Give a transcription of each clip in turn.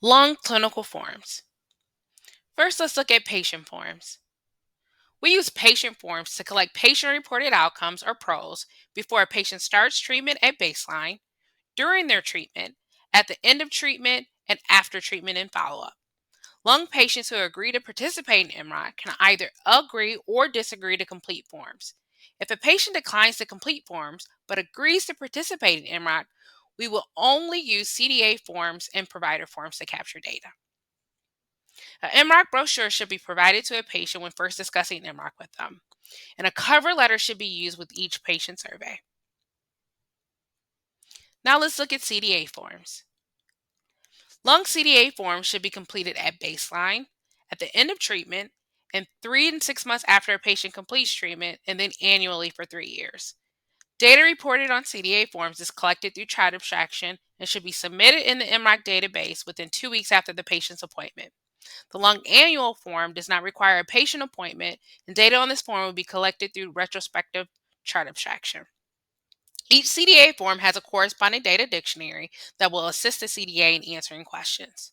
Lung clinical forms. First, let's look at patient forms. We use patient forms to collect patient-reported outcomes or PROs before a patient starts treatment at baseline, during their treatment, at the end of treatment, and after treatment and follow-up. Lung patients who agree to participate in MROC can either agree or disagree to complete forms. If a patient declines to complete forms but agrees to participate in MROC, we will only use CDA forms and provider forms to capture data. An MROC brochure should be provided to a patient when first discussing MROC with them, and a cover letter should be used with each patient survey. Now let's look at CDA forms. Lung CDA forms should be completed at baseline, at the end of treatment, and 3 and 6 months after a patient completes treatment, and then annually for 3 years. Data reported on CDA forms is collected through chart abstraction and should be submitted in the MROC database within 2 weeks after the patient's appointment. The lung annual form does not require a patient appointment, and data on this form will be collected through retrospective chart abstraction. Each CDA form has a corresponding data dictionary that will assist the CDA in answering questions.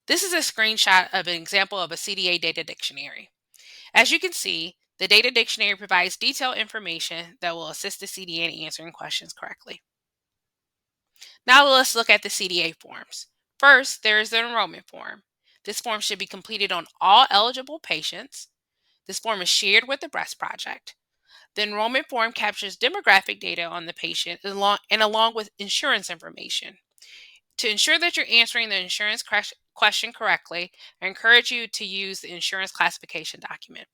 This is a screenshot of an example of a CDA data dictionary. As you can see, the data dictionary provides detailed information that will assist the CDA in answering questions correctly. Now let's look at the CDA forms. First, there is the enrollment form. This form should be completed on all eligible patients. This form is shared with the Breast Project. The enrollment form captures demographic data on the patient along with insurance information. To ensure that you're answering the insurance question correctly, I encourage you to use the insurance classification document.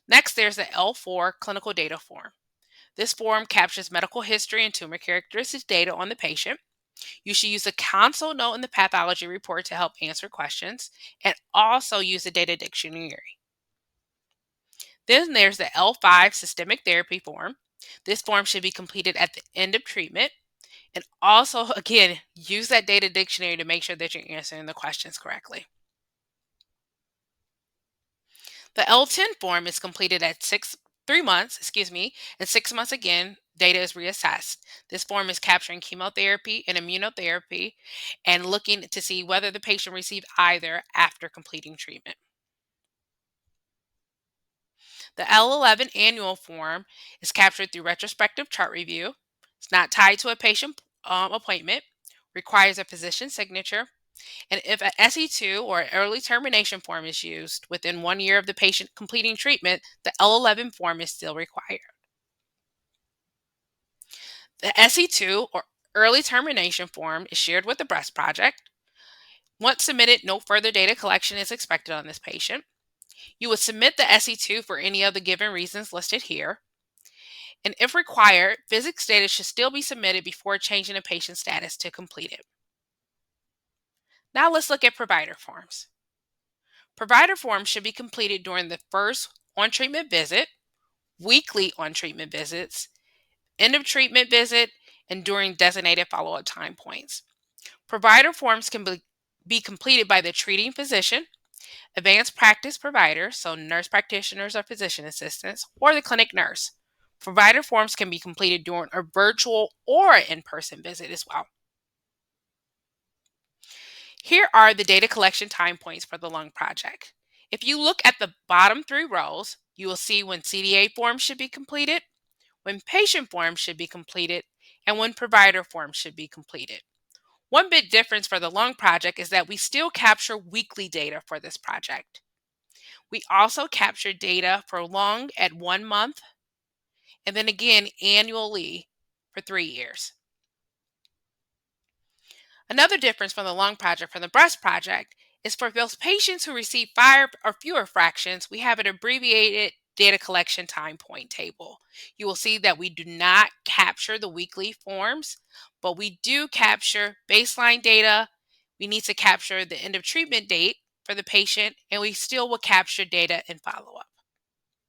Next, there's the L4 clinical data form. This form captures medical history and tumor characteristics data on the patient. You should use the console note in the pathology report to help answer questions, and also use the data dictionary. Then there's the L5 systemic therapy form. This form should be completed at the end of treatment. And also, again, use that data dictionary to make sure that you're answering the questions correctly. The L10 form is completed at 3 months, and 6 months again, data is reassessed. This form is capturing chemotherapy and immunotherapy and looking to see whether the patient received either after completing treatment. The L11 annual form is captured through retrospective chart review. It's not tied to a patient appointment, requires a physician signature, and if an SE2 or an early termination form is used within 1 year of the patient completing treatment, the L11 form is still required. The SE2 or early termination form is shared with the Breast Project. Once submitted, no further data collection is expected on this patient. You would submit the SE2 for any of the given reasons listed here. And if required, physics data should still be submitted before changing a patient's status to completed. Now let's look at provider forms. Provider forms should be completed during the first on-treatment visit, weekly on-treatment visits, end of treatment visit, and during designated follow-up time points. Provider forms can be completed by the treating physician, advanced practice provider, so nurse practitioners or physician assistants, or the clinic nurse. Provider forms can be completed during a virtual or in-person visit as well. Here are the data collection time points for the lung project. If you look at the bottom 3 rows, you will see when CDA forms should be completed, when patient forms should be completed, and when provider forms should be completed. One big difference for the lung project is that we still capture weekly data for this project. We also capture data for lung at 1 month, and then again annually for 3 years. Another difference from the lung project from the breast project is for those patients who receive 5 or fewer fractions, we have an abbreviated data collection time point table. You will see that we do not capture the weekly forms, but we do capture baseline data. We need to capture the end of treatment date for the patient, and we still will capture data in follow-up.